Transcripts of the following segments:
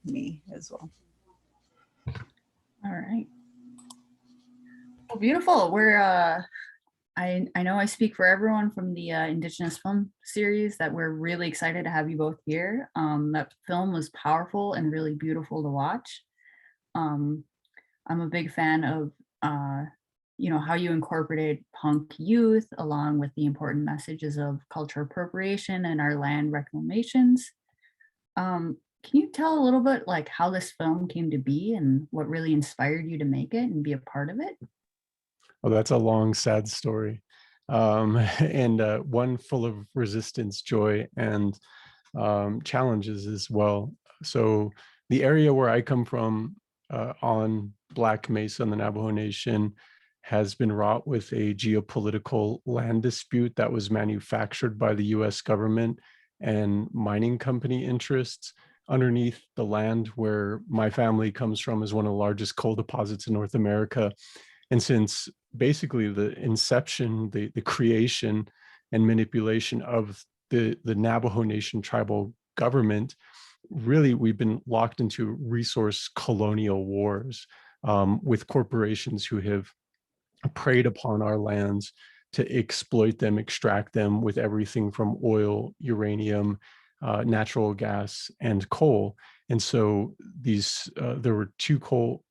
me as well. All right. Well, beautiful. I know I speak for everyone from the Indigenous film series that we're really excited to have you both here. That film was powerful and really beautiful to watch. Um, I'm a big fan of, how you incorporated punk youth along with the important messages of cultural appropriation and our land reclamations. Can you tell a little bit like how this film came to be and what really inspired you to make it and be a part of it? Well, that's a long, sad story, and one full of resistance, joy, and challenges as well. So the area where I come from on Black Mesa in the Navajo Nation has been wrought with a geopolitical land dispute that was manufactured by the US government and mining company interests. Underneath the land where my family comes from is one of the largest coal deposits in North America. And since basically the inception, the creation and manipulation of the Navajo Nation tribal government, really we've been locked into resource colonial wars with corporations who have preyed upon our lands to exploit them, extract them with everything from oil, uranium, natural gas, and coal. And so there were two coal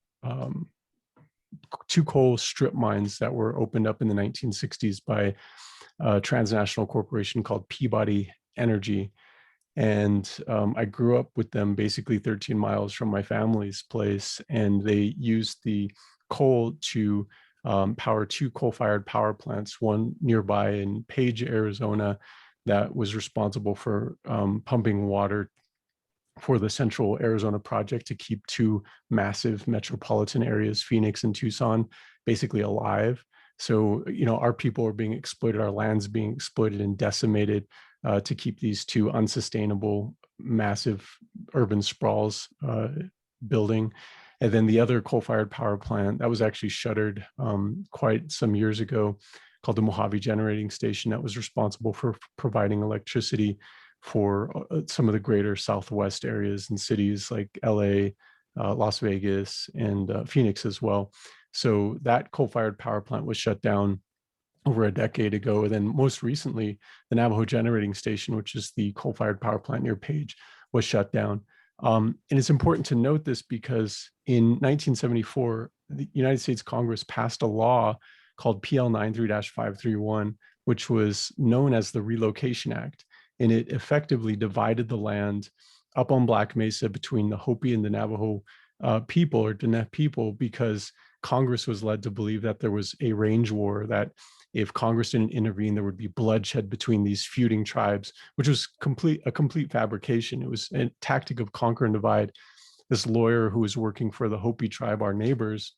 strip mines that were opened up in the 1960s by a transnational corporation called Peabody Energy. And I grew up with them basically 13 miles from my family's place. And they used the coal to power two coal-fired power plants, one nearby in Page, Arizona, that was responsible for pumping water for the Central Arizona Project to keep two massive metropolitan areas, Phoenix and Tucson, basically alive. So, our people are being exploited, our land's being exploited and decimated to keep these two unsustainable, massive urban sprawls building. And then the other coal-fired power plant that was actually shuttered quite some years ago, called the Mojave Generating Station, that was responsible for providing electricity for some of the greater Southwest areas and cities like LA, Las Vegas, and Phoenix as well. So that coal-fired power plant was shut down over a decade ago. And then most recently, the Navajo Generating Station, which is the coal-fired power plant near Page, was shut down. And it's important to note this because in 1974, the United States Congress passed a law called PL 93-531, which was known as the Relocation Act. And it effectively divided the land up on Black Mesa between the Hopi and the Navajo people, or Diné people, because Congress was led to believe that there was a range war, that if Congress didn't intervene, there would be bloodshed between these feuding tribes, which was a complete fabrication. It was a tactic of conquer and divide. This lawyer who was working for the Hopi tribe, our neighbors,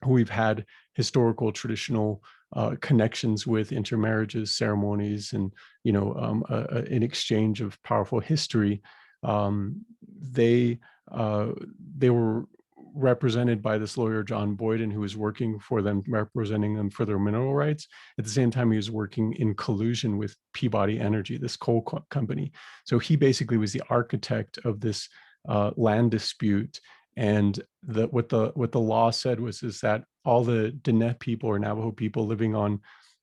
who we've had historical, traditional connections with, intermarriages, ceremonies, and an exchange of powerful history. They were represented by this lawyer, John Boyden, who was working for them, representing them for their mineral rights. At the same time, he was working in collusion with Peabody Energy, this coal company. So he basically was the architect of this land dispute. And what the law said is that all the Diné people or Navajo people living on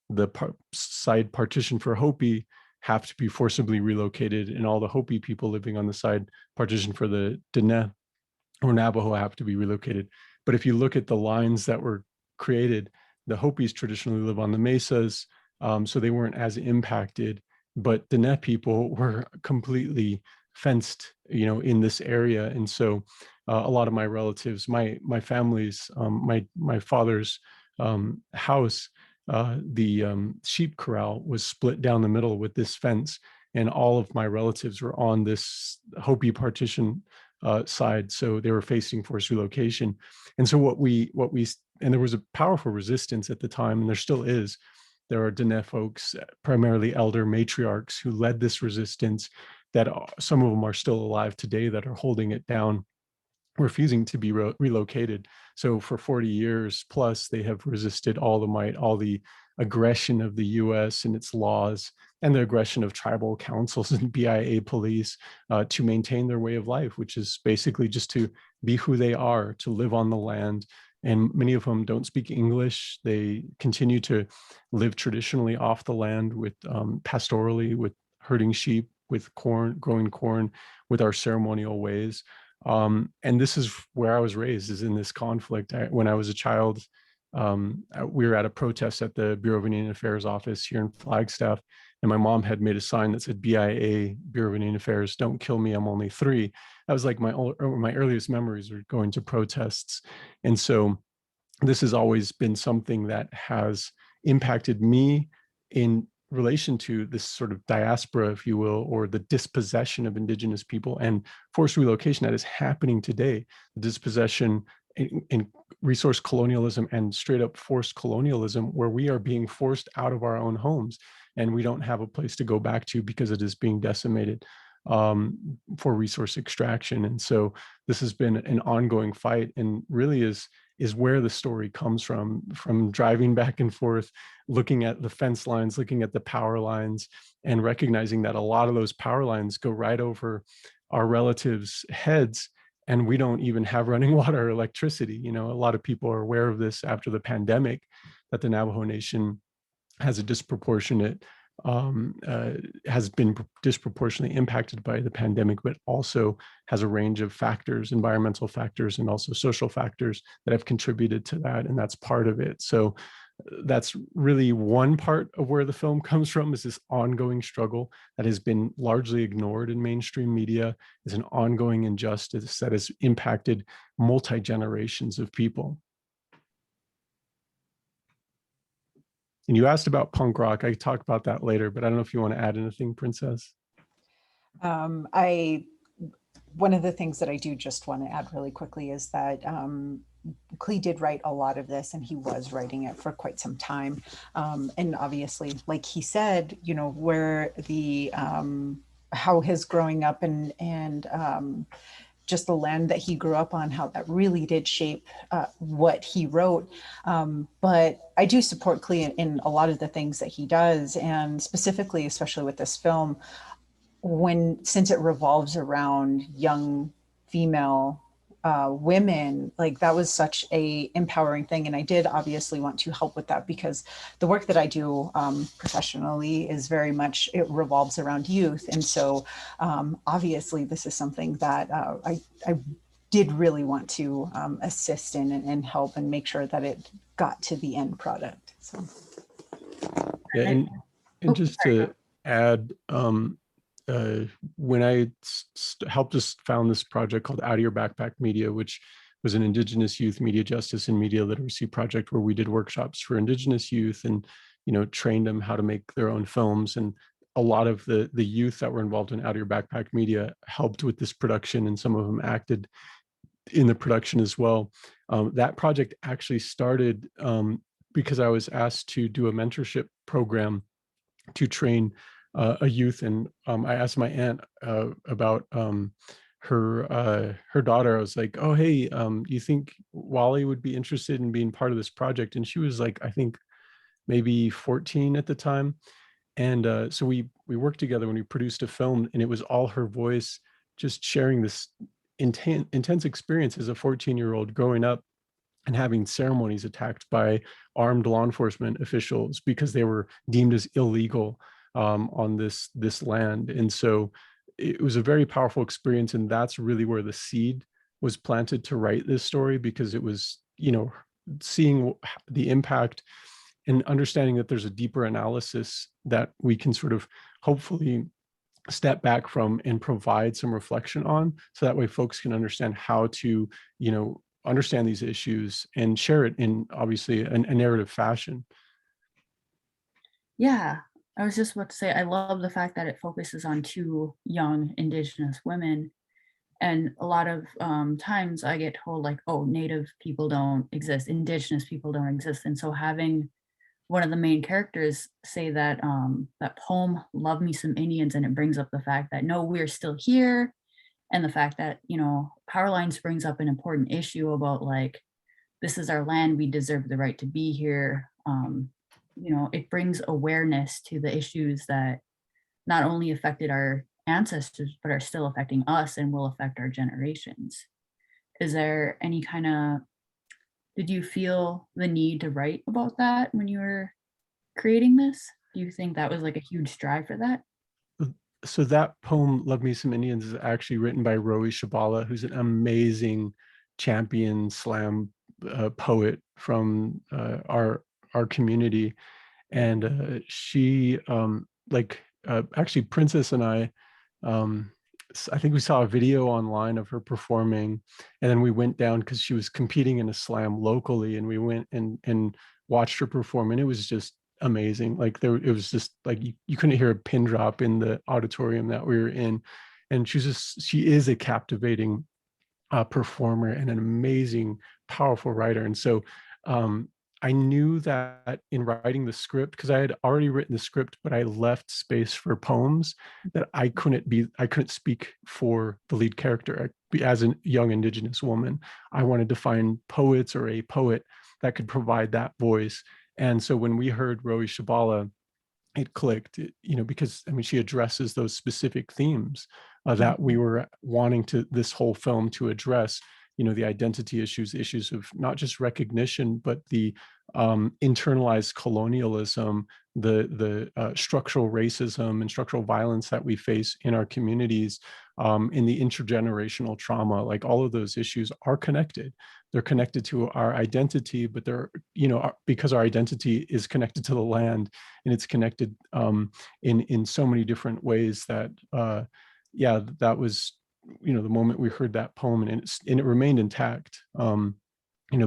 the side partition for Hopi have to be forcibly relocated, and all the Hopi people living on the side partition for the Diné or Navajo have to be relocated. But if you look at the lines that were created, the Hopis traditionally live on the mesas, so they weren't as impacted. But Diné people were completely fenced, in this area, and so a lot of my relatives, my family's, my father's house, the sheep corral was split down the middle with this fence, and all of my relatives were on this Hopi partition side, so they were facing forced relocation. And so and there was a powerful resistance at the time, and there still is. There are Diné folks, primarily elder matriarchs, who led this resistance, that some of them are still alive today, that are holding it down, refusing to be relocated. So for 40 years plus, they have resisted all the might, all the aggression of the US and its laws, and the aggression of tribal councils and BIA police to maintain their way of life, which is basically just to be who they are, to live on the land. And many of them don't speak English. They continue to live traditionally off the land with pastorally, with herding sheep, with corn, growing corn, with our ceremonial ways. And this is where I was raised, is in this conflict. When I was a child, we were at a protest at the Bureau of Indian Affairs office here in Flagstaff, and my mom had made a sign that said BIA, Bureau of Indian Affairs, don't kill me, I'm only 3. That was like my earliest memories were going to protests. And so this has always been something that has impacted me in relation to this sort of diaspora, if you will, or the dispossession of Indigenous people and forced relocation that is happening today. The dispossession in resource colonialism and straight up forced colonialism, where we are being forced out of our own homes and we don't have a place to go back to because it is being decimated for resource extraction. And so this has been an ongoing fight, and really is where the story comes from driving back and forth, looking at the fence lines, looking at the power lines, and recognizing that a lot of those power lines go right over our relatives' heads, and we don't even have running water or electricity. You know, a lot of people are aware of this after the pandemic, that the Navajo Nation has a disproportionate has been disproportionately impacted by the pandemic, but also has a range of factors, environmental factors, and also social factors that have contributed to that. And that's part of it. So that's really one part of where the film comes from, is this ongoing struggle that has been largely ignored in mainstream media, is an ongoing injustice that has impacted multi-generations of people. And you asked about punk rock. I talk about that later, but I don't know if you want to add anything, Princess. One of the things that I do just want to add really quickly is that Klee did write a lot of this, and he was writing it for quite some time. And obviously, like he said, you know, where the how his growing up and just the land that he grew up on, how that really did shape what he wrote. But I do support Klee in a lot of the things that he does, and specifically, especially with this film, since it revolves around young female women, like that was such a empowering thing. And I did obviously want to help with that, because the work that I do professionally is very much, it revolves around youth. And so obviously this is something that I did really want to assist in and help and make sure that it got to the end product. So yeah, and just to add, when I helped us found this project called Out of Your Backpack Media, which was an Indigenous youth media justice and media literacy project where we did workshops for Indigenous youth and, you know, trained them how to make their own films. And a lot of the youth that were involved in Out of Your Backpack Media helped with this production, and some of them acted in the production as well. That project actually started because I was asked to do a mentorship program to train a youth, and I asked my aunt about her daughter. I was like, "Oh, hey, you think Wally would be interested in being part of this project?" And she was like, I think maybe 14 at the time. And so we worked together when we produced a film, and it was all her voice, just sharing this intense experience as a 14-year-old growing up and having ceremonies attacked by armed law enforcement officials because they were deemed as illegal on this land. And so it was a very powerful experience, and that's really where the seed was planted to write this story, because it was, you know, seeing the impact and understanding that there's a deeper analysis that we can sort of hopefully step back from and provide some reflection on, so that way folks can understand how to, you know, understand these issues and share it in obviously a narrative fashion. Yeah, I was just about to say, I love the fact that it focuses on 2 young Indigenous women. And a lot of times I get told like, oh, Native people don't exist, Indigenous people don't exist. And so having one of the main characters say that that poem, Love Me Some Indians, and it brings up the fact that no, we're still here. And the fact that, you know, Power Lines brings up an important issue about like, this is our land, we deserve the right to be here. it brings awareness to the issues that not only affected our ancestors, but are still affecting us and will affect our generations. Is there any kind of, did you feel the need to write about that when you were creating this? Do you think that was like a huge drive for that? So that poem, Love Me Some Indians, is actually written by Rowie Shabala, who's an amazing champion slam poet from our community. And she, actually Princess and I think we saw a video online of her performing, and then we went down because she was competing in a slam locally, and we went and watched her perform, and it was just amazing. Like it was just like you couldn't hear a pin drop in the auditorium that we were in. And she is a captivating performer and an amazing, powerful writer. And so I knew that in writing the script, because I had already written the script, but I left space for poems, that I couldn't speak for the lead character. As a young Indigenous woman, I wanted to find poets or a poet that could provide that voice. And so when we heard Rowie Shabala, it clicked, because I mean, she addresses those specific themes that we were wanting this whole film to address, the identity issues of not just recognition, but the internalized colonialism, the structural racism and structural violence that we face in our communities, in the intergenerational trauma. Like all of those issues are connected. They're connected to our identity, but they're, because our identity is connected to the land, and it's connected in so many different ways that, that was, the moment we heard that poem, and it remained intact,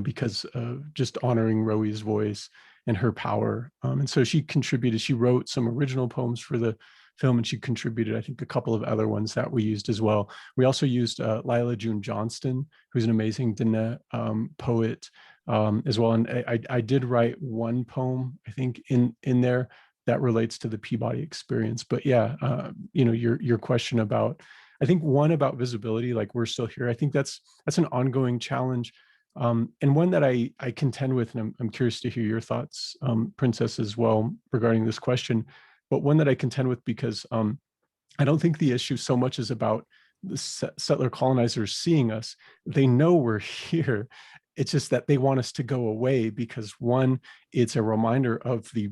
because of just honoring Rowie's voice and her power. And so she wrote some original poems for the film, and she contributed, I think, a couple of other ones that we used as well. We also used Lila June Johnston, who's an amazing Diné poet as well. And I did write one poem, I think, in there that relates to the Peabody experience. But yeah, your question about, I think, one about visibility, like we're still here. I think that's an ongoing challenge. And one that I contend with, and I'm curious to hear your thoughts, Princess, as well, regarding this question, but one that I contend with because I don't think the issue so much is about the settler colonizers seeing us. They know we're here. It's just that they want us to go away because, one, it's a reminder of the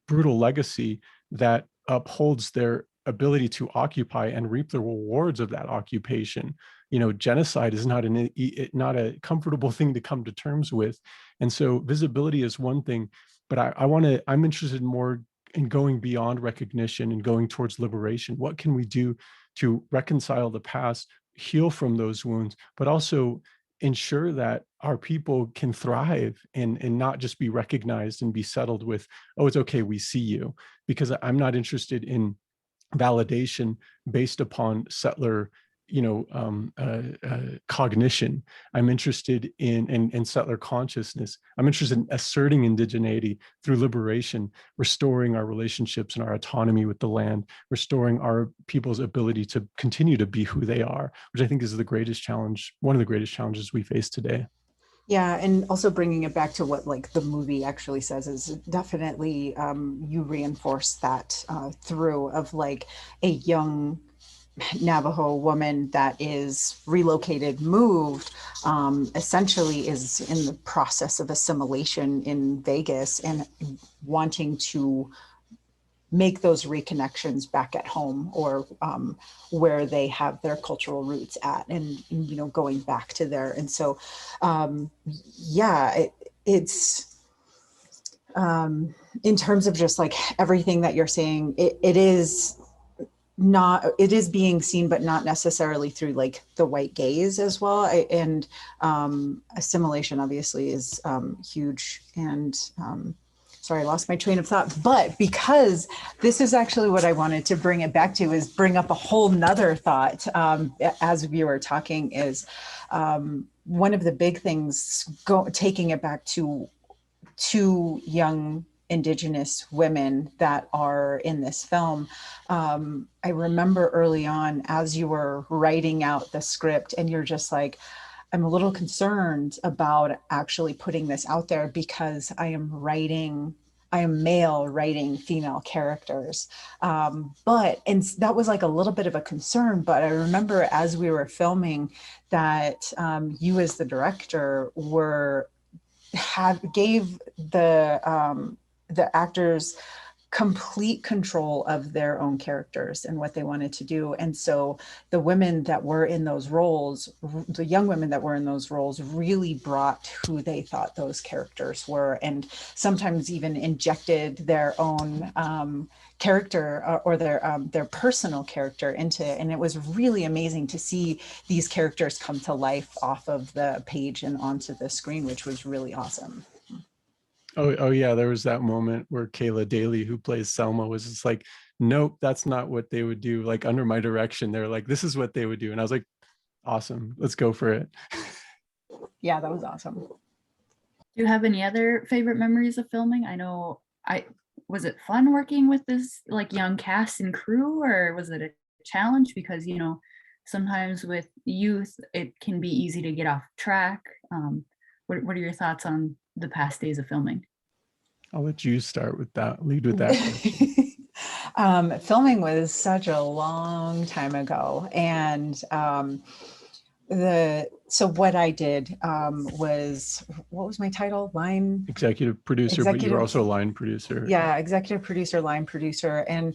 brutal legacy that upholds their ability to occupy and reap the rewards of that occupation. Genocide is not a comfortable thing to come to terms with. And so visibility is one thing, but I'm interested more in going beyond recognition and going towards liberation. What can we do to reconcile the past, heal from those wounds, but also ensure that our people can thrive and not just be recognized and be settled with, oh, it's okay, we see you. Because I'm not interested in validation based upon settler cognition. I'm interested in settler consciousness. I'm interested in asserting indigeneity through liberation, restoring our relationships and our autonomy with the land, restoring our people's ability to continue to be who they are, which I think is the greatest challenge, one of the greatest challenges we face today. Yeah, and also bringing it back to what like the movie actually says is definitely you reinforce that through of like a young Navajo woman that is relocated, moved, essentially is in the process of assimilation in Vegas and wanting to make those reconnections back at home or where they have their cultural roots at, and going back to there. And so it's in terms of just like everything that you're saying, it is being seen, but not necessarily through like the white gaze as well. And assimilation obviously is huge. And sorry, I lost my train of thought, but because this is actually what I wanted to bring it back to, is bring up a whole nother thought as we were talking, is one of the big things, taking it back to two young Indigenous women that are in this film. I remember early on, as you were writing out the script, and you're just like, I'm a little concerned about actually putting this out there because I am writing I am male writing female characters. And that was like a little bit of a concern, but I remember as we were filming that you as the director gave the actors complete control of their own characters and what they wanted to do. And so the women that were in those roles, the young women that were in those roles, really brought who they thought those characters were, and sometimes even injected their own character or their personal character into it. And it was really amazing to see these characters come to life off of the page and onto the screen, which was really awesome. Oh yeah, there was that moment where Kayla Daly, who plays Selma, was just like, nope, that's not what they would do. Like under my direction, they're like, this is what they would do. And I was like, awesome, let's go for it. Yeah, that was awesome. Do you have any other favorite memories of filming? I know was it fun working with this like young cast and crew, or was it a challenge? Because, you know, sometimes with youth, it can be easy to get off track. What are your thoughts on the past days of filming? I'll let you start with that, lead with that. Filming was such a long time ago. And so what I did was, what was my title? Executive producer, but you're also a line producer. Yeah, executive producer, line producer. And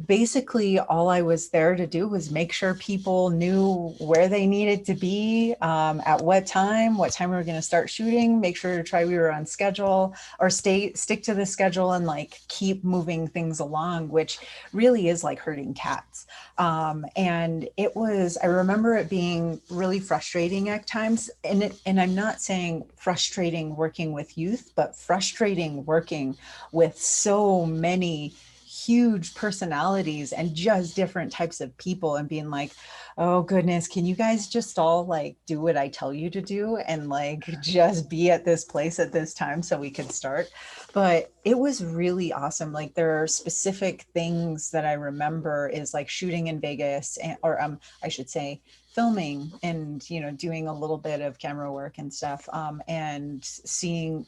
basically all I was there to do was make sure people knew where they needed to be, at what time we were going to start shooting, make sure we were on schedule, or stick to the schedule and like keep moving things along, which really is like herding cats. And I remember it being really frustrating at times. And I'm not saying frustrating working with youth, but frustrating working with so many huge personalities and just different types of people, and being like, oh goodness, can you guys just all like do what I tell you to do and like just be at this place at this time so we could start. But it was really awesome. Like there are specific things that I remember is like shooting in Vegas, or I should say filming and, you know, doing a little bit of camera work and stuff, and seeing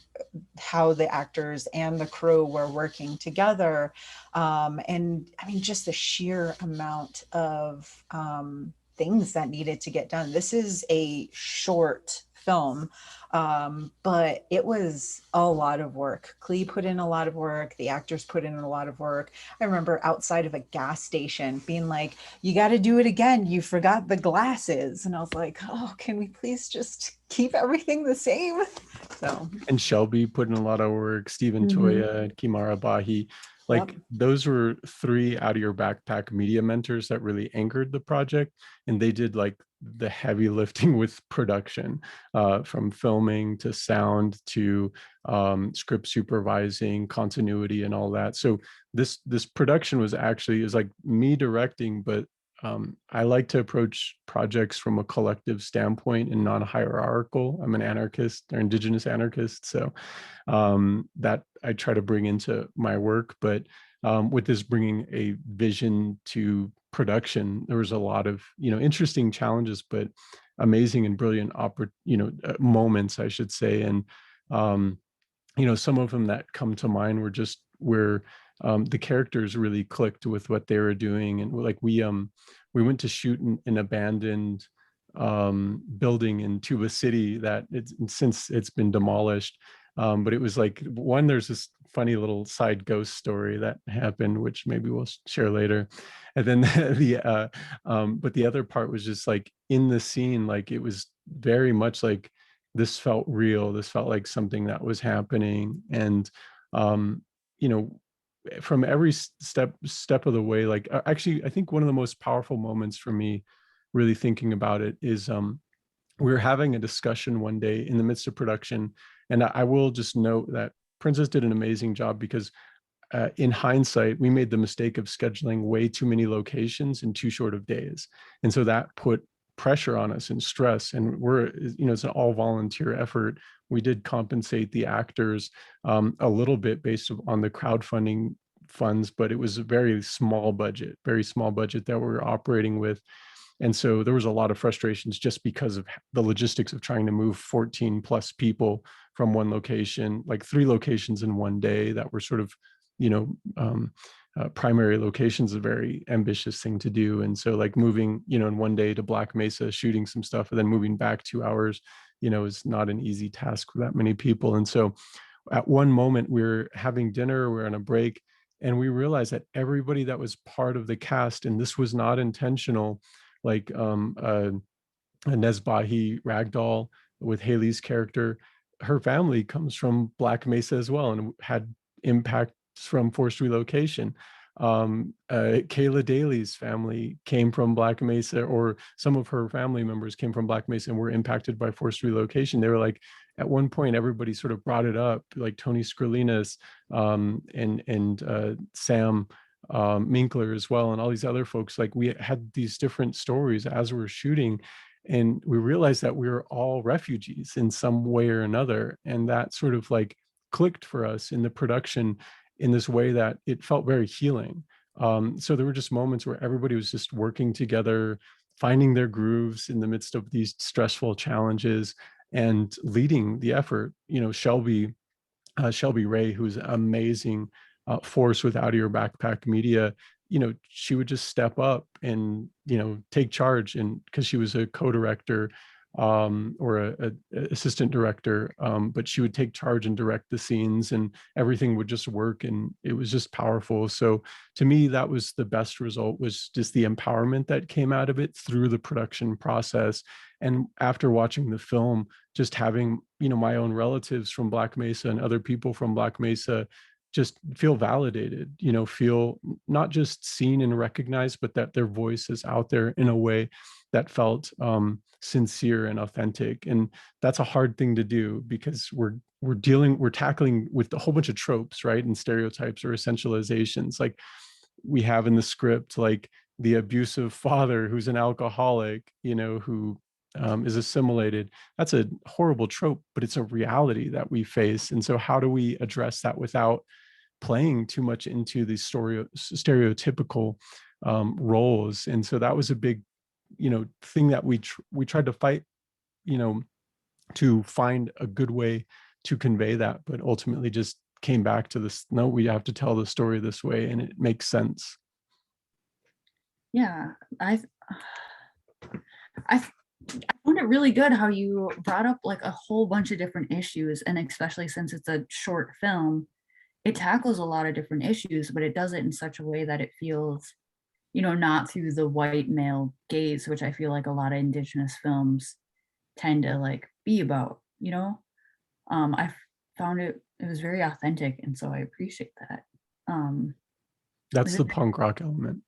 how the actors and the crew were working together. And I mean, just the sheer amount of things that needed to get done. This is a short film, but it was a lot of work. Klee put in a lot of work. The actors put in a lot of work. I remember outside of a gas station being like, you got to do it again. You forgot the glasses. And I was like, oh, can we please just keep everything the same? So. And Shelby put in a lot of work, Stephen Toya, Kimara Bahi. Like those were 3 out of your backpack media mentors that really anchored the project. And they did like the heavy lifting with production, from filming to sound to script supervising, continuity and all that. So this production was like me directing, but I like to approach projects from a collective standpoint and non-hierarchical. I'm an anarchist or Indigenous anarchist, so that I try to bring into my work. But with this bringing a vision to production, there was a lot of, you know, interesting challenges, but amazing and brilliant moments, I should say. And you know, some of them that come to mind were just where the characters really clicked with what they were doing. And like we went to shoot an abandoned building in Tuba City that since it's been demolished. But it was like there's this funny little side ghost story that happened, which maybe we'll share later. And then but the other part was just like in the scene, like it was very much like this felt real. This felt like something that was happening. And you know, from every step of the way, like actually, I think one of the most powerful moments for me, really thinking about it, is we were having a discussion one day in the midst of production. And I will just note that Princess did an amazing job, because in hindsight, we made the mistake of scheduling way too many locations in too short of days. And so that put pressure on us and stress. And it's an all volunteer effort. We did compensate the actors a little bit based on the crowdfunding funds, but it was a very small budget that we were operating with. And so there was a lot of frustrations just because of the logistics of trying to move 14 plus people from one location, like 3 locations in one day that were sort of, primary locations, a very ambitious thing to do. And so like moving, in one day to Black Mesa, shooting some stuff, and then moving back 2 hours, is not an easy task for that many people. And so at one moment we were having dinner, we we're on a break, and we realized that everybody that was part of the cast, and this was not intentional, like a Nesbahi ragdoll with Haley's character, her family comes from Black Mesa as well and had impacts from forced relocation. Kayla Daly's family came from Black Mesa, or some of her family members came from Black Mesa and were impacted by forced relocation. They were like, at one point, everybody sort of brought it up, like Tony Skrlinas and Sam Minkler as well, and all these other folks. Like we had these different stories as we were shooting, and we realized that we were all refugees in some way or another, and that sort of like clicked for us in the production in this way that it felt very healing. So there were just moments where everybody was just working together, finding their grooves in the midst of these stressful challenges and leading the effort. Shelby Ray, who's an amazing force with Out of Your Backpack Media, she would just step up and, take charge, and because she was a co-director or a assistant director, but she would take charge and direct the scenes, and everything would just work, and it was just powerful. So to me, that was the best result, was just the empowerment that came out of it through the production process. And after watching the film, just having, my own relatives from Black Mesa and other people from Black Mesa just feel validated, feel not just seen and recognized, but that their voice is out there in a way that felt sincere and authentic. And that's a hard thing to do, because we're tackling with a whole bunch of tropes, right? And stereotypes or essentializations. Like we have in the script, like the abusive father who's an alcoholic, who is assimilated. That's a horrible trope, but it's a reality that we face. And so how do we address that without playing too much into these stereotypical roles? And so that was a big, thing that we tried to fight, to find a good way to convey that, but ultimately just came back to this, no, we have to tell the story this way, and it makes sense. Yeah, I found it really good how you brought up like a whole bunch of different issues, and especially since it's a short film, it tackles a lot of different issues, but it does it in such a way that it feels, not through the white male gaze, which I feel like a lot of Indigenous films tend to like be about, I found it was very authentic, and so I appreciate that. That's the punk rock element.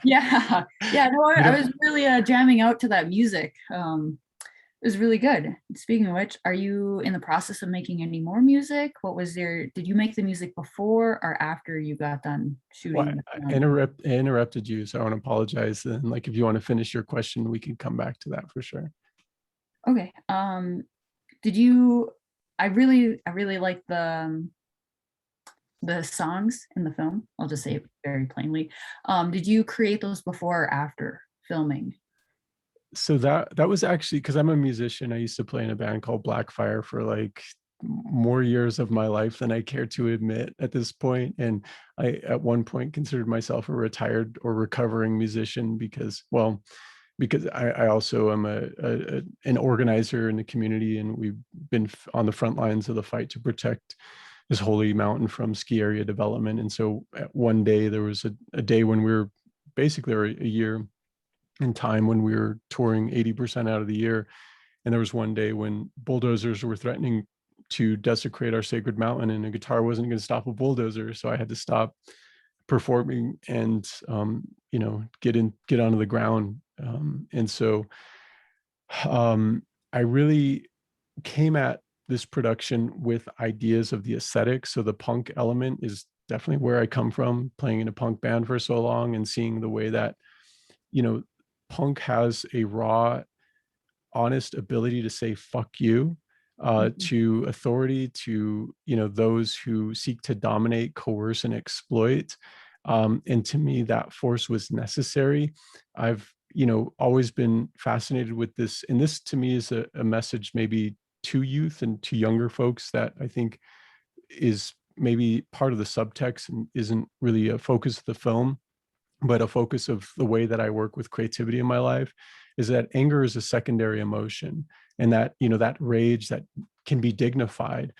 Yeah, no, I was really jamming out to that music. It was really good. Speaking of which, are you in the process of making any more music? Did you make the music before or after you got done shooting? Well, I interrupted you, so I want to apologize. And like, if you want to finish your question, we can come back to that for sure. Okay. Did you, I really like the songs in the film. I'll just say it very plainly. Did you create those before or after filming? So that was actually, because I'm a musician, I used to play in a band called Blackfire for like more years of my life than I care to admit at this point. And I at one point considered myself a retired or recovering musician because I also am an organizer in the community, and we've been on the front lines of the fight to protect this holy mountain from ski area development. And so one day there was a day when we were basically, or a year in time, when we were touring 80% out of the year. And there was one day when bulldozers were threatening to desecrate our sacred mountain, and a guitar wasn't going to stop a bulldozer. So I had to stop performing and, get onto the ground. And so I really came at this production with ideas of the aesthetic. So the punk element is definitely where I come from, playing in a punk band for so long and seeing the way that, punk has a raw, honest ability to say fuck you to authority, to those who seek to dominate, coerce, and exploit. And to me, that force was necessary. I've always been fascinated with this. And this to me is a message maybe to youth and to younger folks that I think is maybe part of the subtext and isn't really a focus of the film, but a focus of the way that I work with creativity in my life, is that anger is a secondary emotion, and that, that rage that can be dignified,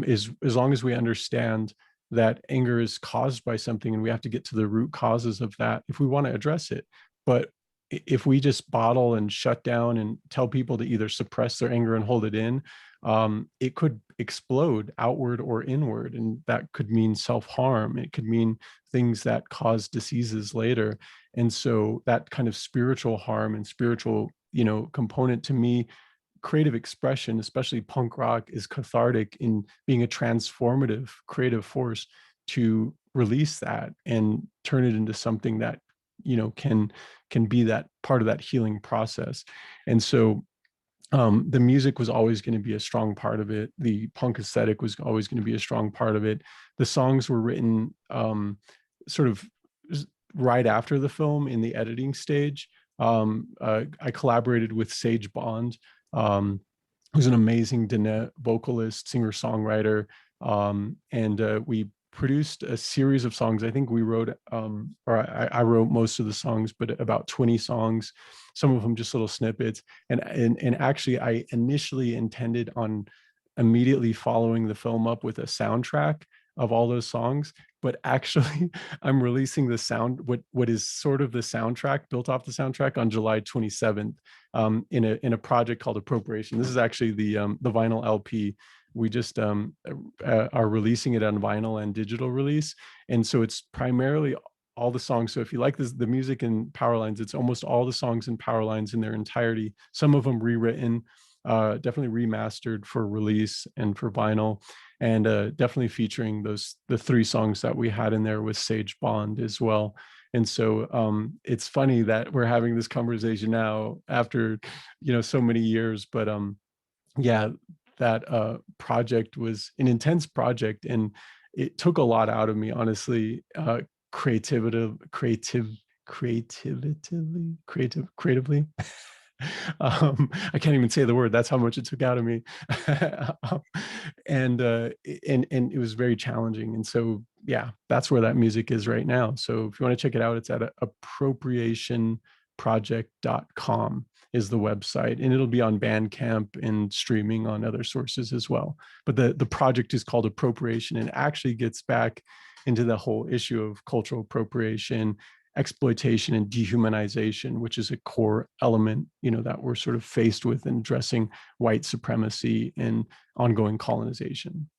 is, as long as we understand that anger is caused by something and we have to get to the root causes of that if we want to address it. But if we just bottle and shut down and tell people to either suppress their anger and hold it in, it could explode outward or inward. And that could mean self-harm. It could mean things that cause diseases later. And so that kind of spiritual harm and spiritual, component, to me, creative expression, especially punk rock, is cathartic in being a transformative creative force to release that and turn it into something that, can be that part of that healing process. And so the music was always going to be a strong part of it. The punk aesthetic was always going to be a strong part of it. The songs were written sort of right after the film in the editing stage. I collaborated with Sage Bond, who's an amazing Diné vocalist, singer-songwriter, and we produced a series of songs. I think we wrote, I wrote most of the songs, but about 20 songs, some of them just little snippets. And actually, I initially intended on immediately following the film up with a soundtrack of all those songs. But actually, I'm releasing the what is sort of the soundtrack, built off the soundtrack, on July 27th, in a project called Appropriation. This is actually the vinyl LP. We just are releasing it on vinyl and digital release. And so it's primarily all the songs. So if you like the music in Power Lines, it's almost all the songs in Power Lines in their entirety. Some of them rewritten, definitely remastered for release and for vinyl, and definitely featuring the 3 songs that we had in there with Sage Bond as well. And so it's funny that we're having this conversation now after, so many years, but yeah, that project was an intense project, and it took a lot out of me, honestly, creatively. I can't even say the word. That's how much it took out of me. And it was very challenging. And so, yeah, that's where that music is right now. So if you want to check it out, it's at appropriationproject.com is the website, and it'll be on Bandcamp and streaming on other sources as well. But the project is called Appropriation, and actually gets back into the whole issue of cultural appropriation, exploitation, and dehumanization, which is a core element, that we're sort of faced with in addressing white supremacy and ongoing colonization.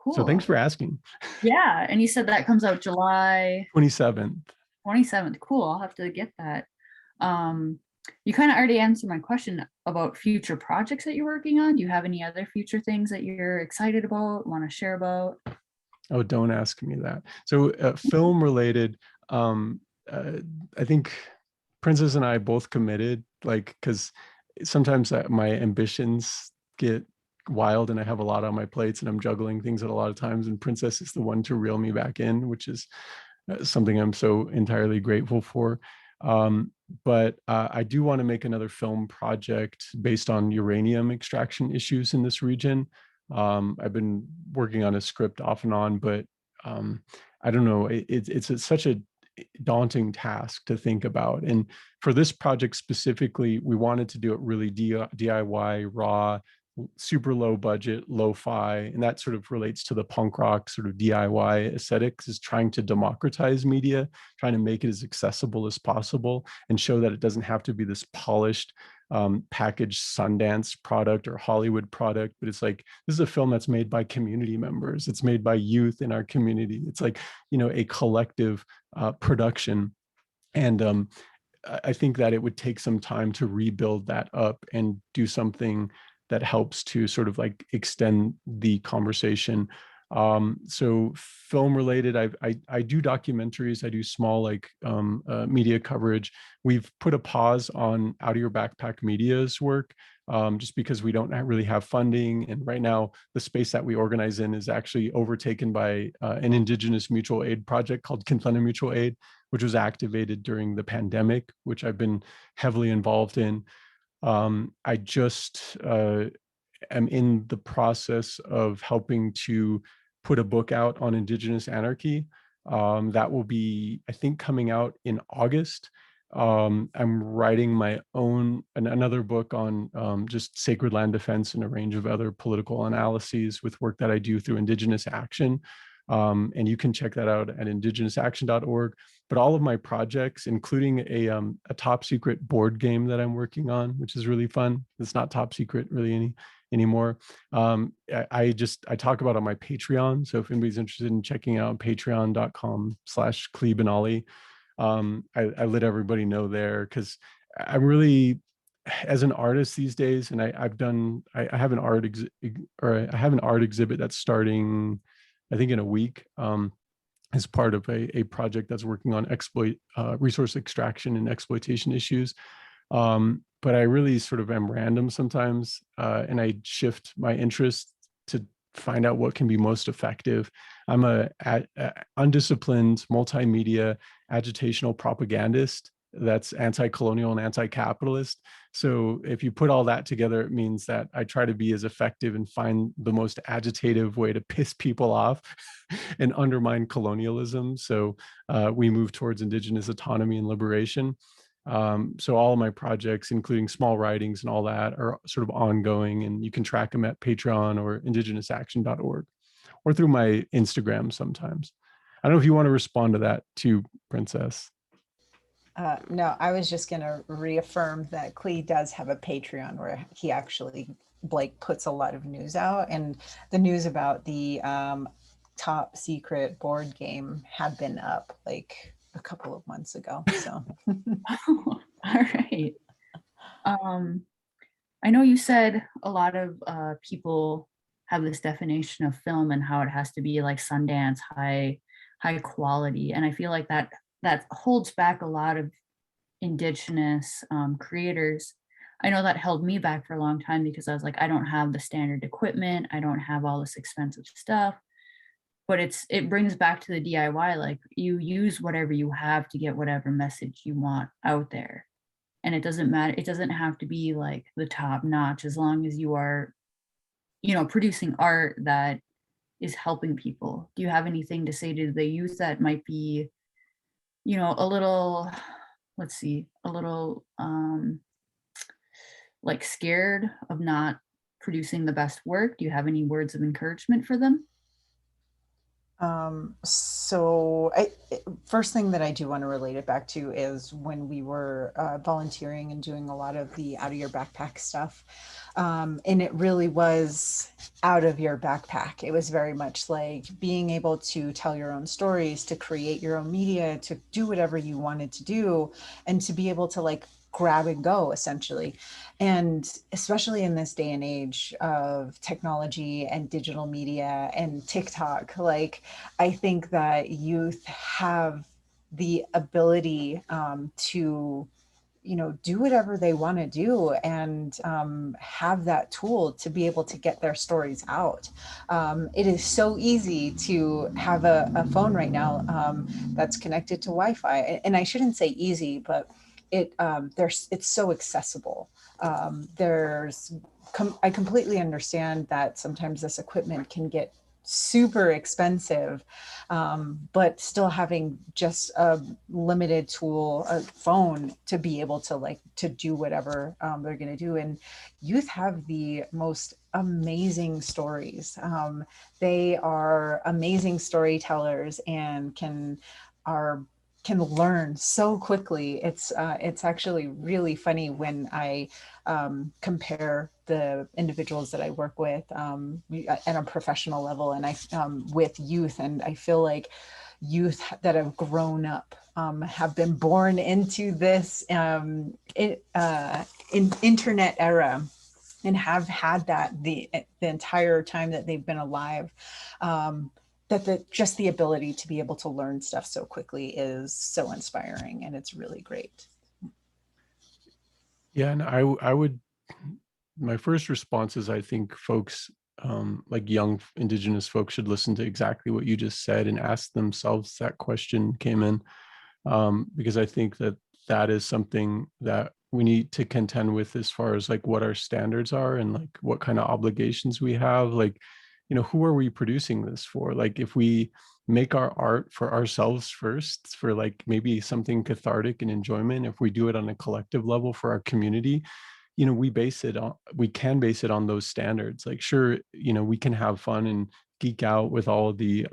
Cool. So thanks for asking. Yeah, and you said that comes out July 27th. 27th. Cool. I'll have to get that. You kind of already answered my question about future projects that you're working on. Do you have any other future things that you're excited about, want to share about? Oh, don't ask me that. So film related, I think Princess and I both committed, because sometimes my ambitions get wild and I have a lot on my plates and I'm juggling things at a lot of times, and Princess is the one to reel me back in, which is something I'm so entirely grateful for. But I do want to make another film project based on uranium extraction issues in this region. I've been working on a script off and on, but I don't know, it's such a daunting task to think about. And for this project specifically, we wanted to do it really DIY, raw, super low budget, lo-fi, and that sort of relates to the punk rock sort of DIY aesthetics, is trying to democratize media, trying to make it as accessible as possible and show that it doesn't have to be this polished packaged Sundance product or Hollywood product, but it's like, this is a film that's made by community members. It's made by youth in our community. It's like, a collective production. And I think that it would take some time to rebuild that up and do something that helps to sort of like extend the conversation. So film related, I do documentaries, I do small media coverage. We've put a pause on Out of Your Backpack Media's work, just because we don't really have funding. And right now the space that we organize in is actually overtaken by an Indigenous mutual aid project called Kintlena Mutual Aid, which was activated during the pandemic, which I've been heavily involved in. I just am in the process of helping to put a book out on Indigenous anarchy. That will be, I think, coming out in August. I'm writing my own, another book on just sacred land defense and a range of other political analyses with work that I do through Indigenous Action. And you can check that out at indigenousaction.org. But all of my projects, including a top secret board game that I'm working on, which is really fun. It's not top secret really anymore. I talk about it on my Patreon. So if anybody's interested in checking out patreon.com/Klee Benally, I let everybody know there, because I'm really, as an artist these days, and I have an art exhibit that's starting, I think, in a week, as part of a project that's working on resource extraction and exploitation issues. But I really sort of am random sometimes, and I shift my interest to find out what can be most effective. I'm a undisciplined multimedia agitational propagandist that's anti-colonial and anti-capitalist. So if you put all that together, it means that I try to be as effective and find the most agitative way to piss people off and undermine colonialism. So we move towards Indigenous autonomy and liberation. So all of my projects, including small writings and all that, are sort of ongoing, and you can track them at Patreon or indigenousaction.org, or through my Instagram sometimes. I don't know if you want to respond to that too, Princess. No, I was just going to reaffirm that Klee does have a Patreon where he actually puts a lot of news out, and the news about the top secret board game had been up like a couple of months ago. So, all right. I know you said a lot of people have this definition of film and how it has to be like Sundance, high quality, and I feel like that holds back a lot of Indigenous creators. I know that held me back for a long time, because I was like, I don't have the standard equipment, I don't have all this expensive stuff. But it brings back to the DIY, like, you use whatever you have to get whatever message you want out there. And it doesn't matter, it doesn't have to be like the top notch, as long as you are, producing art that is helping people. Do you have anything to say to the youth that might be, a little, let's see, a little like scared of not producing the best work? Do you have any words of encouragement for them? So first thing that I do want to relate it back to is when we were volunteering and doing a lot of the out of your backpack stuff. And it really was out of your backpack. It was very much like being able to tell your own stories, to create your own media, to do whatever you wanted to do, and to be able to like grab and go, essentially. And especially in this day and age of technology and digital media and TikTok, like, I think that youth have the ability to, do whatever they want to do, and have that tool to be able to get their stories out. It is so easy to have a phone right now that's connected to Wi-Fi. And I shouldn't say easy, but it's so accessible. I completely understand that sometimes this equipment can get super expensive, but still having just a limited tool, a phone, to be able to do whatever they're going to do. And youth have the most amazing stories. They are amazing storytellers and can learn so quickly. It's actually really funny when I compare the individuals that I work with at a professional level, and with youth, and I feel like youth that have grown up have been born into this internet era, and have had that the entire time that they've been alive. That just the ability to be able to learn stuff so quickly is so inspiring, and it's really great. Yeah, and I would, my first response is, I think folks, like young Indigenous folks, should listen to exactly what you just said and ask themselves that question, Khayman. because I think that that is something that we need to contend with as far as like what our standards are and like what kind of obligations we have. Like, who are we producing this for? Like, if we make our art for ourselves first, for like maybe something cathartic and enjoyment, if we do it on a collective level for our community, we can base it on those standards. Like, sure, we can have fun and geek out with all of the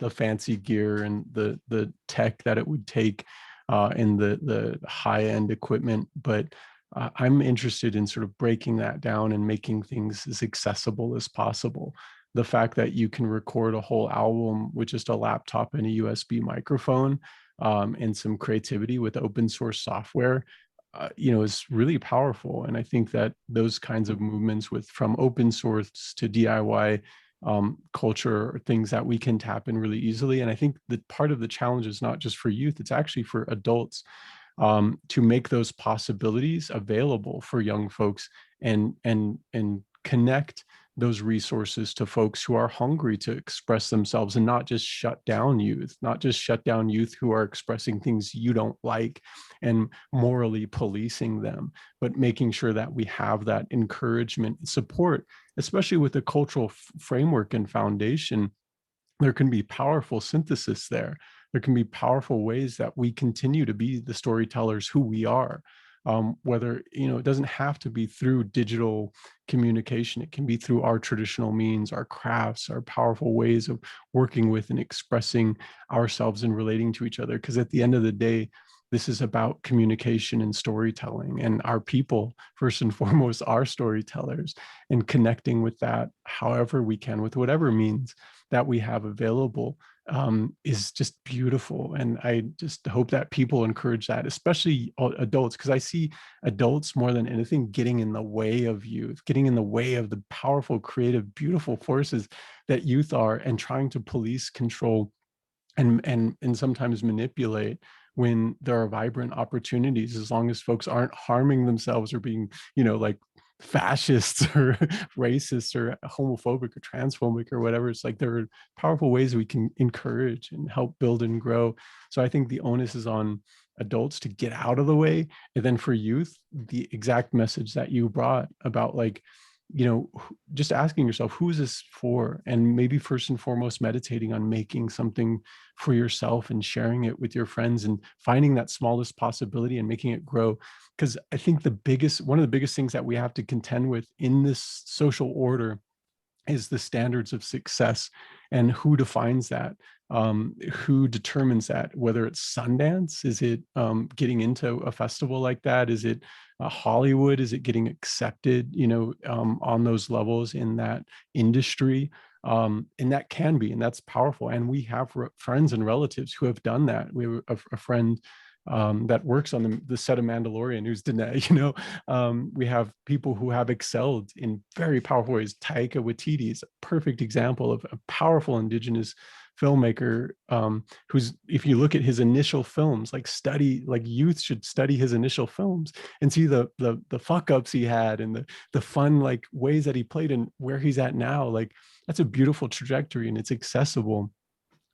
fancy gear and the tech that it would take, and the high end equipment, but I'm interested in sort of breaking that down and making things as accessible as possible. The fact that you can record a whole album with just a laptop and a USB microphone, and some creativity with open source software, is really powerful. And I think that those kinds of movements from open source to DIY culture are things that we can tap in really easily. And I think that part of the challenge is not just for youth, it's actually for adults, to make those possibilities available for young folks, and connect those resources to folks who are hungry to express themselves, and not just shut down youth who are expressing things you don't like and morally policing them, but making sure that we have that encouragement and support, especially with the cultural framework and foundation. There can be powerful synthesis there. There can be powerful ways that we continue to be the storytellers who we are. Whether, it doesn't have to be through digital communication. It can be through our traditional means, our crafts, our powerful ways of working with and expressing ourselves and relating to each other. Because at the end of the day, this is about communication and storytelling, and our people, first and foremost, are storytellers, and connecting with that however we can, with whatever means that we have available, is just beautiful. And I just hope that people encourage that, especially adults, because I see adults more than anything getting in the way of youth, getting in the way of the powerful, creative, beautiful forces that youth are, and trying to police, control, and sometimes manipulate, when there are vibrant opportunities, as long as folks aren't harming themselves or being, like fascists or racists or homophobic or transphobic or whatever. It's like there are powerful ways we can encourage and help build and grow. So I think the onus is on adults to get out of the way. And then for youth, the exact message that you brought about, like, just asking yourself, who is this for? And maybe first and foremost, meditating on making something for yourself and sharing it with your friends, and finding that smallest possibility and making it grow. Because I think one of the biggest things that we have to contend with in this social order is the standards of success, and who defines that. Who determines that? Whether it's Sundance, is it getting into a festival like that? Is it Hollywood? Is it getting accepted, on those levels in that industry? And that can be, and that's powerful. And we have friends and relatives who have done that. We have a friend that works on the set of Mandalorian, who's done that. We have people who have excelled in very powerful ways. Taika Waititi is a perfect example of a powerful Indigenous filmmaker, who's, if you look at his initial films, like youth should study his initial films and see the fuck ups he had, and the fun, like, ways that he played, and where he's at now. Like, that's a beautiful trajectory, and it's accessible.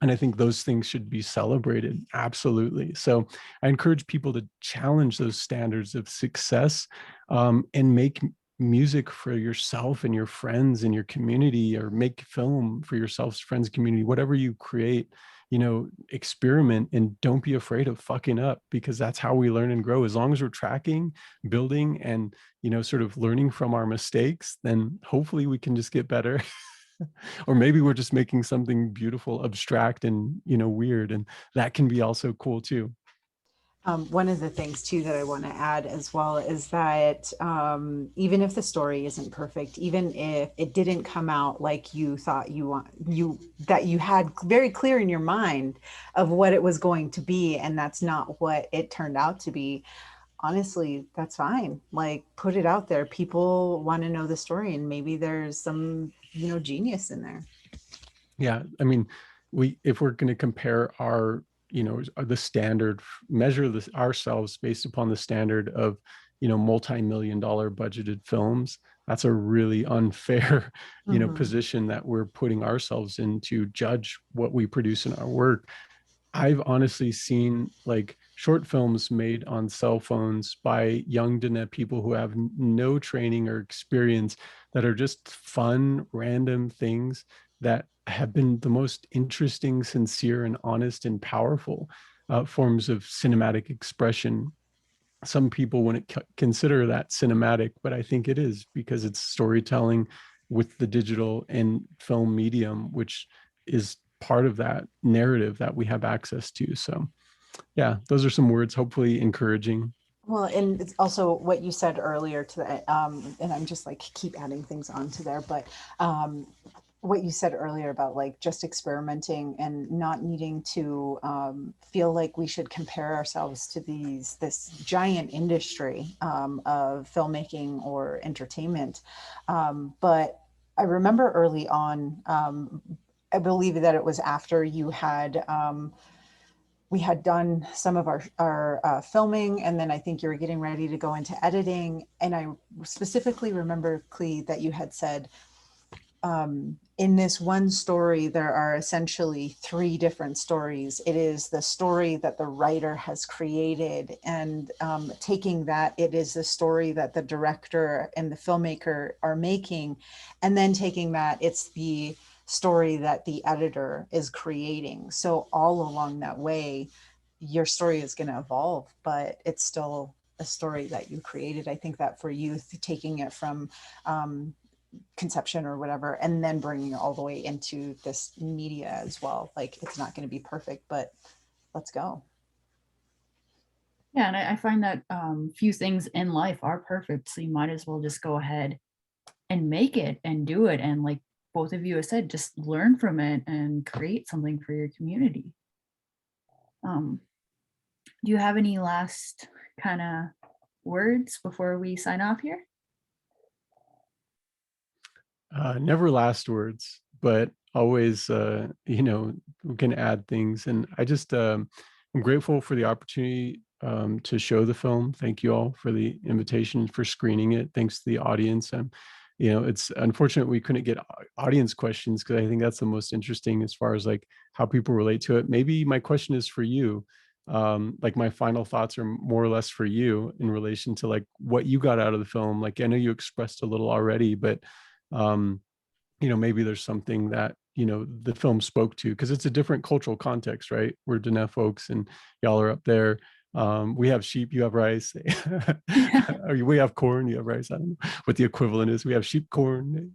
And I think those things should be celebrated. Absolutely. So I encourage people to challenge those standards of success, and make music for yourself and your friends and your community, or make film for yourself, friends, community, whatever you create, experiment, and don't be afraid of fucking up, because that's how we learn and grow. As long as we're tracking, building, and, sort of learning from our mistakes, then hopefully we can just get better. Or maybe we're just making something beautiful, abstract, and, weird. And that can be also cool too. One of the things too that I want to add as well is that even if the story isn't perfect, even if it didn't come out like you thought that you had very clear in your mind of what it was going to be, and that's not what it turned out to be, honestly, that's fine. Like, put it out there. People want to know the story, and maybe there's some, genius in there. Yeah. I mean, if we're going to compare our, the standard, measure this ourselves based upon the standard of, multi-million-dollar budgeted films, that's a really unfair, Mm-hmm. position that we're putting ourselves in to judge what we produce in our work. I've honestly seen like short films made on cell phones by young Dene people who have no training or experience, that are just fun, random things that have been the most interesting, sincere, and honest and powerful forms of cinematic expression. Some people wouldn't consider that cinematic, but I think it is, because it's storytelling with the digital and film medium, which is part of that narrative that we have access to. So yeah, those are some words, hopefully encouraging. Well, and it's also what you said earlier to the, and I'm just like keep adding things onto there, but what you said earlier about like just experimenting and not needing to feel like we should compare ourselves to this giant industry of filmmaking or entertainment. But I remember early on, I believe that it was after you had we had done some of our filming, and then I think you were getting ready to go into editing. And I specifically remember, Klee, that you had said, in this one story, there are essentially three different stories. It is the story that the writer has created, and taking that, it is the story that the director and the filmmaker are making, and then taking that, it's the story that the editor is creating. So all along that way, your story is going to evolve, but it's still a story that you created. I think that for youth, taking it from conception or whatever, and then bringing it all the way into this media as well. Like, it's not going to be perfect, but let's go. Yeah, and I find that few things in life are perfect, so you might as well just go ahead and make it and do it. And like both of you have said, just learn from it and create something for your community. Um, do you have any last kind of words before we sign off here? Never last words, but always, we can add things. And I'm grateful for the opportunity to show the film. Thank you all for the invitation, for screening it. Thanks to the audience. It's unfortunate we couldn't get audience questions, because I think that's the most interesting as far as like how people relate to it. Maybe my question is for you. Like my final thoughts are more or less for you in relation to like what you got out of the film. Like I know you expressed a little already, but um, maybe there's something that the film spoke to, because it's a different cultural context, right? We're Dene folks and y'all are up there. We have sheep, you have rice. Or we have corn, you have rice. I don't know what the equivalent is. We have sheep corn.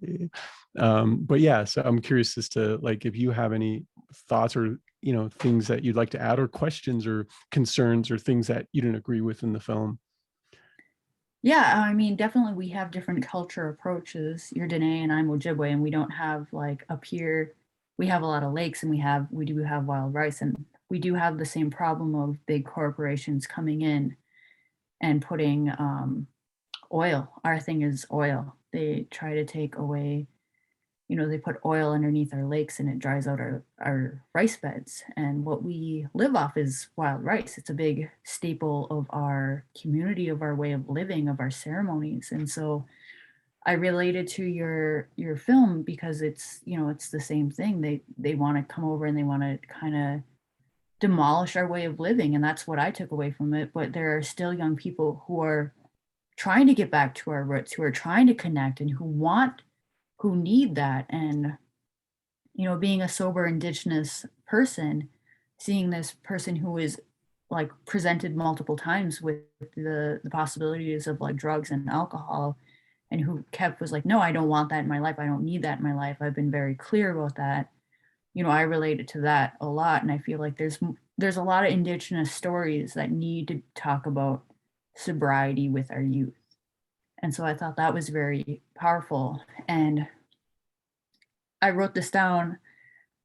But yeah, so I'm curious as to like if you have any thoughts or things that you'd like to add, or questions or concerns or things that you didn't agree with in the film. Yeah, I mean, definitely we have different culture approaches. You're Dene and I'm Ojibwe, and we don't have like up here, we have a lot of lakes and we do have wild rice, and we do have the same problem of big corporations coming in and putting oil. Our thing is oil. They try to take away, they put oil underneath our lakes and it dries out our rice beds. And what we live off is wild rice. It's a big staple of our community, of our way of living, of our ceremonies. And so I related to your film because it's the same thing. They want to come over and they want to kind of demolish our way of living. And that's what I took away from it. But there are still young people who are trying to get back to our roots, who are trying to connect and who need that. And being a sober Indigenous person, seeing this person who is like presented multiple times with the possibilities of like drugs and alcohol, and who was like, no, I don't want that in my life, I don't need that in my life, I've been very clear about that. I related to that a lot, and I feel like there's a lot of Indigenous stories that need to talk about sobriety with our youth. And so I thought that was very powerful. And I wrote this down.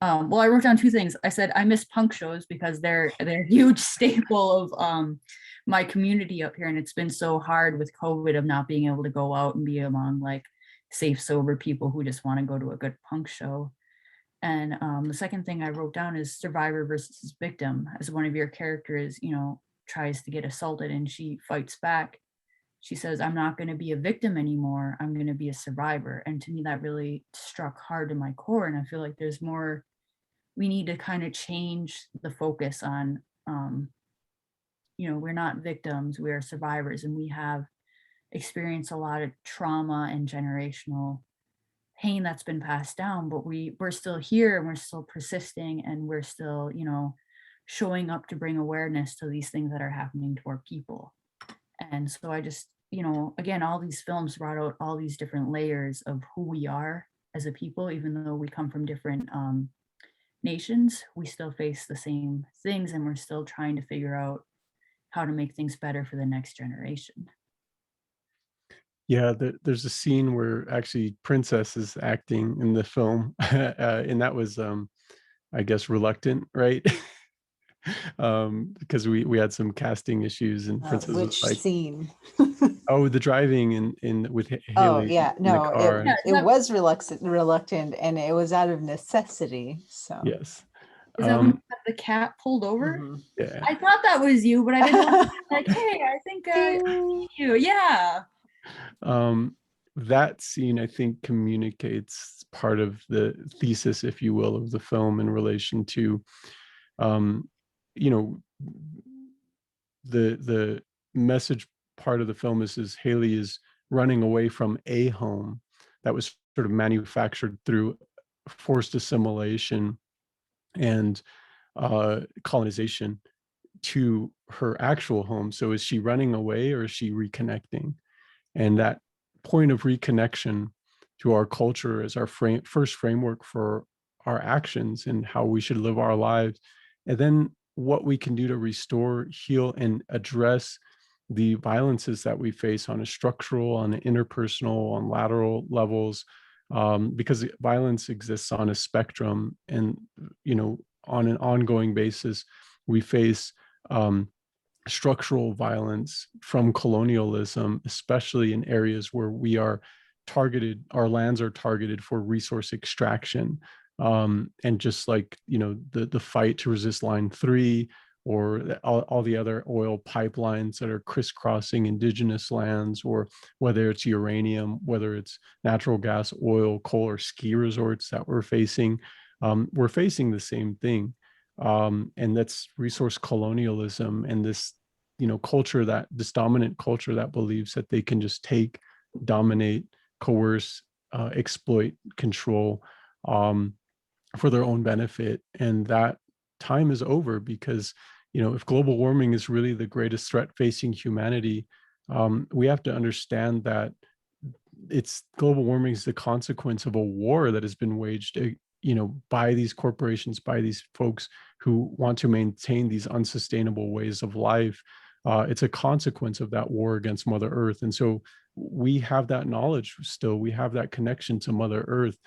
Well, I wrote down two things. I said I miss punk shows because they're a huge staple of my community up here, and it's been so hard with COVID of not being able to go out and be among like safe, sober people who just want to go to a good punk show. And the second thing I wrote down is survivor versus victim. As one of your characters, tries to get assaulted and she fights back. She says, I'm not going to be a victim anymore. I'm going to be a survivor. And to me, that really struck hard to my core. And I feel like there's more we need to kind of change the focus on, we're not victims, we are survivors, and we have experienced a lot of trauma and generational pain that's been passed down, but we're still here and we're still persisting and we're still, showing up to bring awareness to these things that are happening to our people. And so I just, again, all these films brought out all these different layers of who we are as a people, even though we come from different nations, we still face the same things and we're still trying to figure out how to make things better for the next generation. Yeah, there's a scene where actually Princess is acting in the film, and that was, I guess, reluctant, right? Because we had some casting issues, and Princess was Which like, scene? "Oh, the driving in with Oh Haley yeah, in the no, car." Yeah, it was reluctant, and it was out of necessity. So. Yes. is that when you had the cat pulled over? Mhm. Yeah. I thought that was you, but I didn't want to be like, hey, I think Ding. you. Yeah. Um, that scene, I think, communicates part of the thesis, if you will, of the film in relation to, um, you know, the message part of the film is Haley is running away from a home that was sort of manufactured through forced assimilation and colonization to her actual home. So is she running away or is she reconnecting? And that point of reconnection to our culture is our first framework for our actions and how we should live our lives. And then what we can do to restore, heal, and address the violences that we face on a structural, on an interpersonal, on lateral levels, because violence exists on a spectrum, and on an ongoing basis, we face structural violence from colonialism, especially in areas where we are targeted, our lands are targeted for resource extraction. And just like, the fight to resist Line 3, or all the other oil pipelines that are crisscrossing indigenous lands, or whether it's uranium, whether it's natural gas, oil, coal, or ski resorts that we're facing the same thing. And that's resource colonialism, and this this dominant culture that believes that they can just take, dominate, coerce, exploit, control, um, for their own benefit. And that time is over, because if global warming is really the greatest threat facing humanity, we have to understand that it's global warming is the consequence of a war that has been waged, by these corporations, by these folks who want to maintain these unsustainable ways of life. It's a consequence of that war against Mother Earth. And so we have that knowledge still, we have that connection to Mother Earth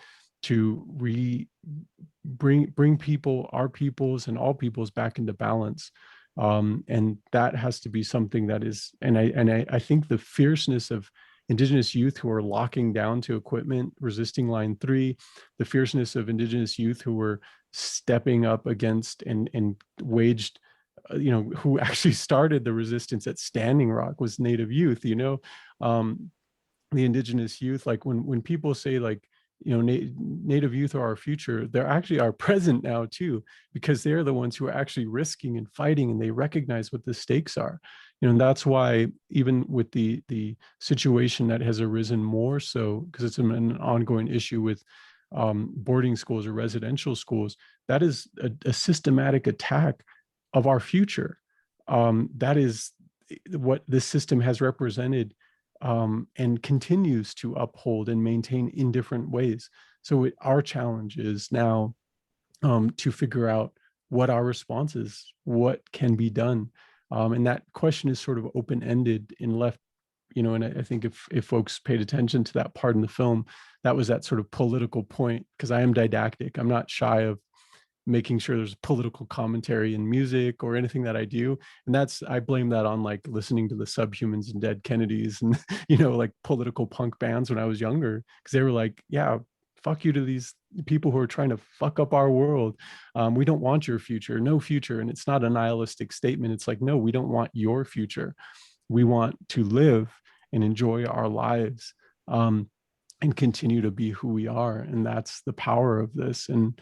to bring people, our peoples and all peoples, back into balance. And that has to be something that is, and I think the fierceness of Indigenous youth who are locking down to equipment, resisting Line 3, the fierceness of Indigenous youth who were stepping up against and waged, who actually started the resistance at Standing Rock was Native youth. The Indigenous youth, like when people say, like, Native youth are our future, they're actually our present now too, because they're the ones who are actually risking and fighting, and they recognize what the stakes are. And that's why, even with the situation that has arisen more so, because it's an ongoing issue with boarding schools or residential schools, that is a systematic attack of our future. That is what this system has represented, and continues to uphold and maintain in different ways. So our challenge is now, to figure out what our response is, what can be done. And that question is sort of open-ended and left, and I think if folks paid attention to that part in the film, that was that sort of political point, because I am didactic. I'm not shy of making sure there's political commentary in music or anything that I do. And I blame that on like listening to the Subhumans and Dead Kennedys and, like political punk bands when I was younger, because they were like, yeah, fuck you to these people who are trying to fuck up our world. We don't want your future, no future. And it's not a nihilistic statement. It's like, no, we don't want your future. We want to live and enjoy our lives. and continue to be who we are. And that's the power of this. And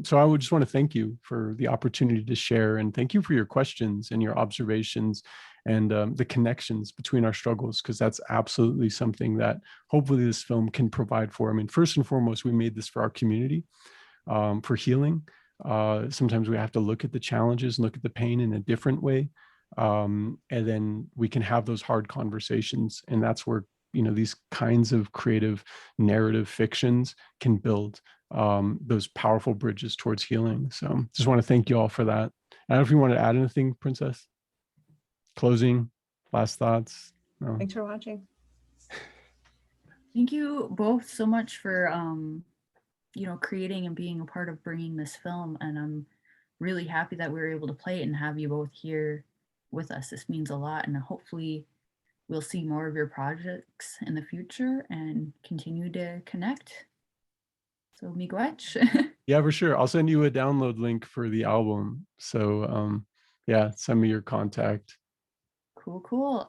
so I would just want to thank you for the opportunity to share, and thank you for your questions and your observations and the connections between our struggles, because that's absolutely something that hopefully this film can provide for. I mean, first and foremost, we made this for our community, for healing. Sometimes we have to look at the challenges and look at the pain in a different way. And then we can have those hard conversations. And that's where, these kinds of creative narrative fictions can build those powerful bridges towards healing. So just want to thank you all for that. I don't know if you want to add anything, Princess. Closing, last thoughts. No. Thanks for watching. Thank you both so much for creating and being a part of bringing this film, and I'm really happy that we were able to play it and have you both here with us. This means a lot, and hopefully we'll see more of your projects in the future and continue to connect. So miigwech. Yeah, for sure. I'll send you a download link for the album. So yeah, send me your contact. Cool.